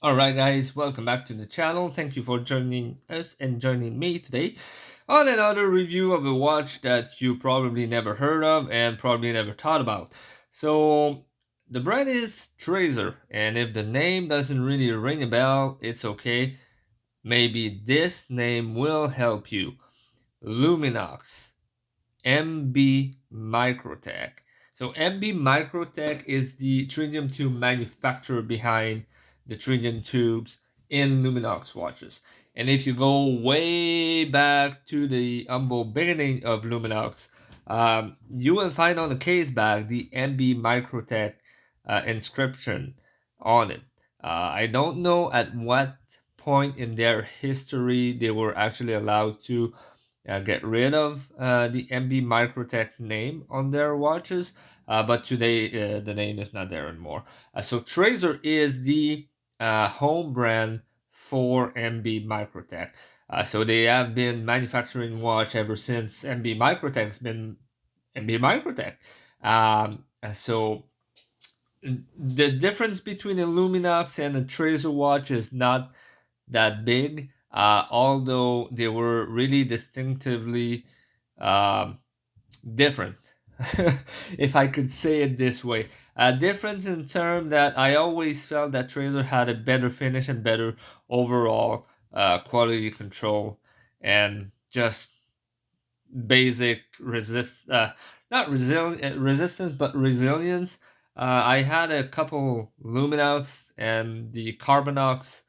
Alright guys, welcome back to the channel. Thank you for joining us and joining me today on another review of a watch that you probably never heard of and probably never thought about. So the brand is Traser, and if the name doesn't really ring a bell, it's okay. Maybe this name will help you. Luminox. MB Microtech. So MB Microtech is the tritium tube manufacturer behind the tritium tubes in Luminox watches. And if you go way back to the humble beginning of Luminox, you will find on the case back the MB Microtech inscription on it. I don't know at what point in their history they were actually allowed to get rid of the MB Microtech name on their watches, but today the name is not there anymore. So Tracer is the home brand for MB Microtech. So they have been manufacturing watch ever since MB Microtech's been MB Microtech. So the difference between a Luminox and a Tracer watch is not that big, although they were really distinctively um, different, if I could say it this way. A difference in term that I always felt that Tracer had a better finish and better overall quality control and just basic not resistance but resilience. I had a couple Luminox and the Carbonox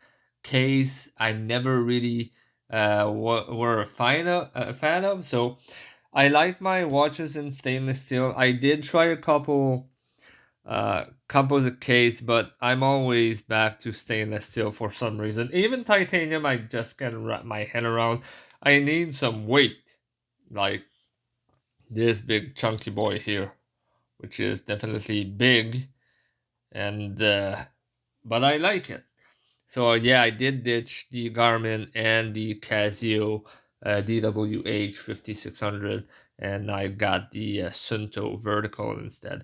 case I never really were a fan of. So I like my watches in stainless steel. I did try a couple composite case, but I'm always back to stainless steel for some reason. Even titanium, I just can't wrap my head around. I need some weight, like this big chunky boy here, which is definitely big, and but I like it. So yeah, I did ditch the Garmin and the Casio DWH 5600, and I got the Sunto vertical instead.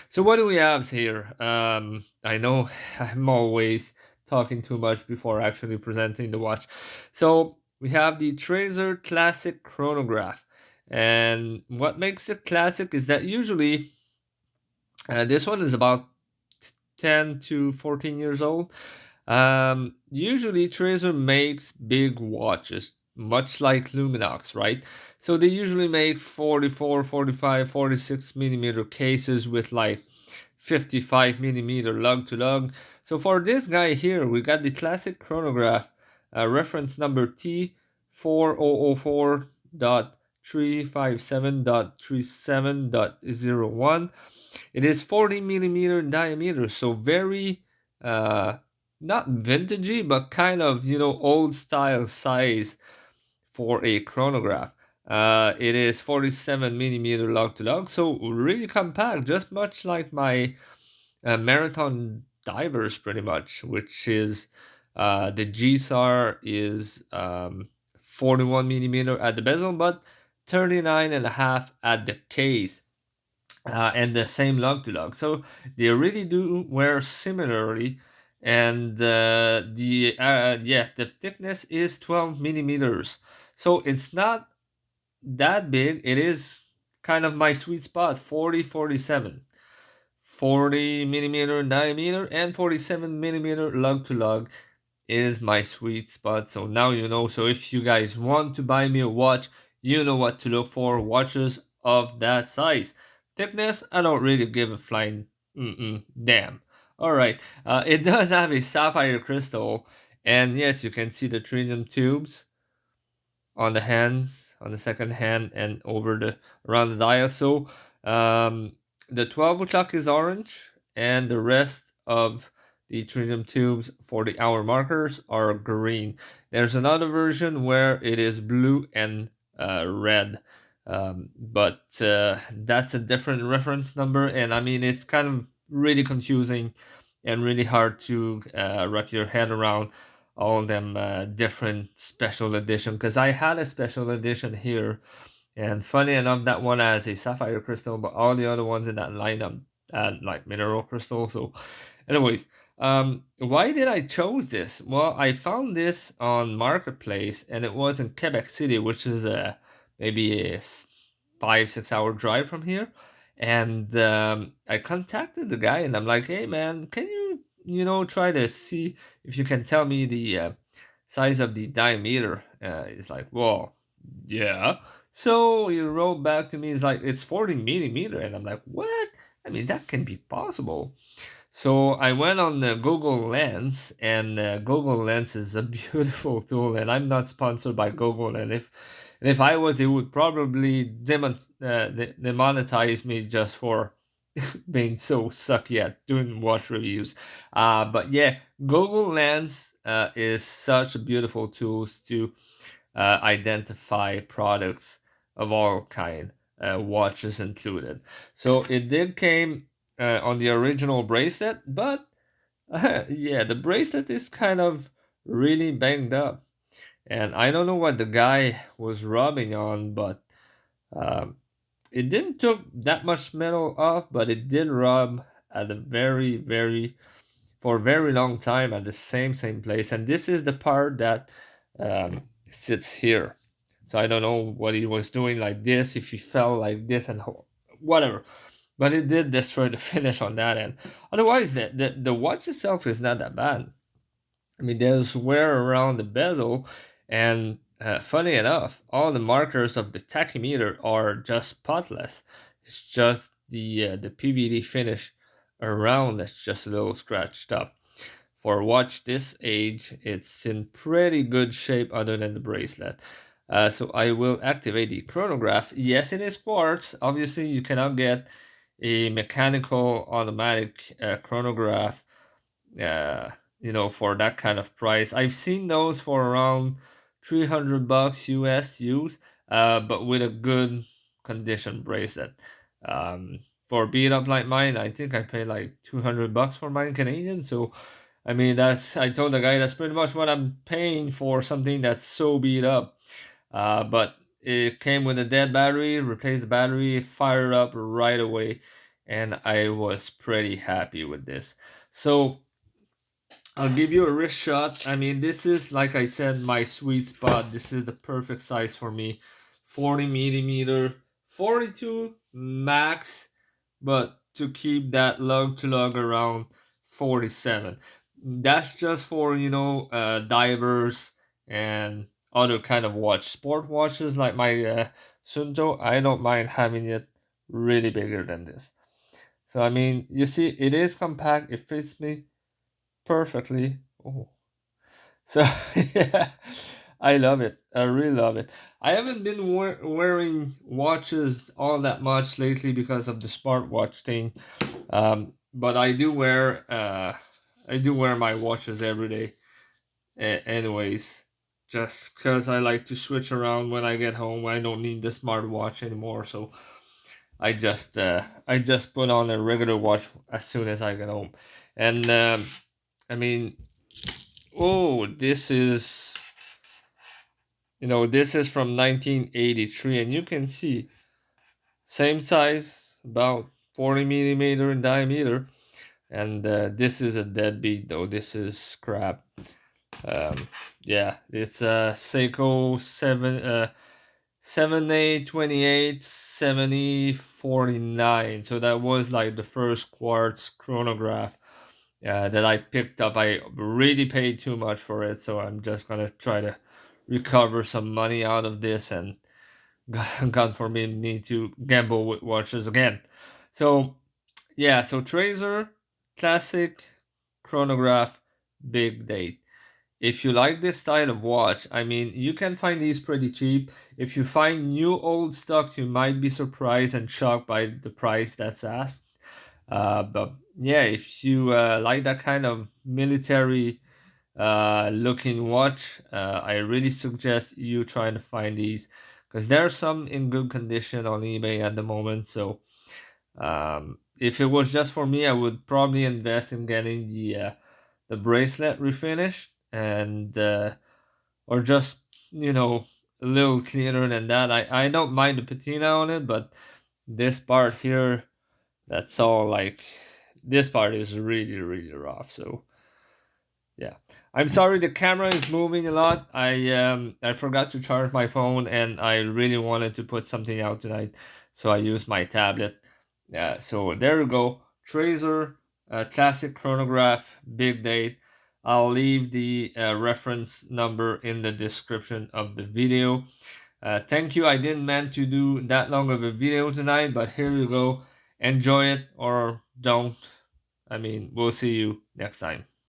So what do we have here? I know I'm always talking too much before actually presenting the watch. So we have the Tracer Classic Chronograph. And what makes it classic is that usually this one is about 10 to 14 years old. Usually Tracer makes big watches, much like Luminox, right? So they usually make 44, 45, 46 millimeter cases with like 55 millimeter lug to lug. So for this guy here, we got the classic chronograph, reference number T4004.357.37.01. It is 40 millimeter diameter, so very not vintagey, but kind of old style size for a chronograph. It is 47 millimeter lug to lug, so really compact, just much like my marathon divers, pretty much, which is the GSAR is 41 millimeter at the bezel, but 39 and a half at the case. And the same lug to lug, so they really do wear similarly. And the thickness is 12 millimeters, so it's not that big. It is kind of my sweet spot. 40 millimeter diameter and 47 millimeter lug to lug is my sweet spot. So now you know. So if you guys want to buy me a watch, you know what to look for. Watches of that size. Thickness, I don't really give a flying damn. All right, it does have a sapphire crystal, and yes, you can see the tritium tubes on the hands, on the second hand, and over the around the dial. So the 12 o'clock is orange, and the rest of the tritium tubes for the hour markers are green. There's another version where it is blue and red, but that's a different reference number, and I mean it's kind of really confusing and really hard to wrap your head around all them different special edition, because I had a special edition here, and funny enough that one has a sapphire crystal, but all the other ones in that lineup had like mineral crystal. So anyways, Why did I chose this? Well, I found this on Marketplace, and it was in Quebec City, which is maybe a 5 6 hour drive from here. And I contacted the guy, and I'm like, "Hey, man, can you try to see if you can tell me the size of the diameter?" He's like, "Well, yeah." So he wrote back to me. He's like, "It's 40 millimeter," and I'm like, "What? I mean, that can be possible." So I went on Google Lens, and Google Lens is a beautiful tool. And I'm not sponsored by Google, and if I was, it would probably demonetize me just for being so sucky at doing watch reviews. But yeah, Google Lens is such a beautiful tool to identify products of all kind, watches included. So it did came on the original bracelet, but yeah, the bracelet is kind of really banged up, and I don't know what the guy was rubbing on, but um, it didn't took that much metal off, but it did rub at a very for a very long time at the same place. And this is the part that sits here. So I don't know what he was doing like this, if he fell like this, and whatever. But it did destroy the finish on that end. Otherwise, the watch itself is not that bad. I mean, there's wear around the bezel, and funny enough, all the markers of the tachymeter are just spotless. It's just the PVD finish around that's just a little scratched up. For a watch this age, it's in pretty good shape other than the bracelet. So I will activate the chronograph. Yes, it is quartz. Obviously, you cannot get a mechanical automatic chronograph uh, for that kind of price. I've seen those for around $300 US used, but with a good condition bracelet. For a beat up like mine, I think I paid like $200 for mine Canadian. So, I mean, I told the guy that's pretty much what I'm paying for something that's so beat up. But it came with a dead battery, replaced the battery, fired up right away, and I was pretty happy with this. So I'll give you a wrist shot. I mean, this is, like I said, my sweet spot. This is the perfect size for me. 40 millimeter, 42 max, but to keep that lug to lug around 47. That's just for, divers and other kind of watch. Sport watches like my Sunto, I don't mind having it really bigger than this. So, I mean, you see, it is compact. It fits me perfectly. Oh. So yeah, I love it. I really love it. I haven't been wearing watches all that much lately because of the smartwatch thing. But I do wear my watches every day. Anyways, just because I like to switch around when I get home. I don't need the smartwatch anymore, so I just put on a regular watch as soon as I get home. And I mean, oh, this is from 1983, and you can see same size, about 40 millimeter in diameter, and this is a deadbeat though. This is crap. Um, yeah, it's a Seiko 7A28 7049. So that was like the first quartz chronograph that I picked up. I really paid too much for it, so I'm just gonna try to recover some money out of this, and God forbid me to gamble with watches again. So yeah, so Traser, classic, chronograph, big date. If you like this style of watch, I mean, you can find these pretty cheap. If you find new old stock, you might be surprised and shocked by the price that's asked. But yeah, if you like that kind of military looking watch, I really suggest you trying to find these because there are some in good condition on eBay at the moment. So if it was just for me, I would probably invest in getting the bracelet refinished, and or just a little cleaner than that. I don't mind the patina on it, but this part here, that's all like this part is really rough. So Yeah, I'm sorry the camera is moving a lot. I forgot to charge my phone, and I really wanted to put something out tonight, so I used my tablet. Yeah, so there we go. Traser, classic chronograph, big date. I'll leave the reference number in the description of the video. Thank you. I didn't meant to do that long of a video tonight, but here you go. Enjoy it or don't. I mean, we'll see you next time.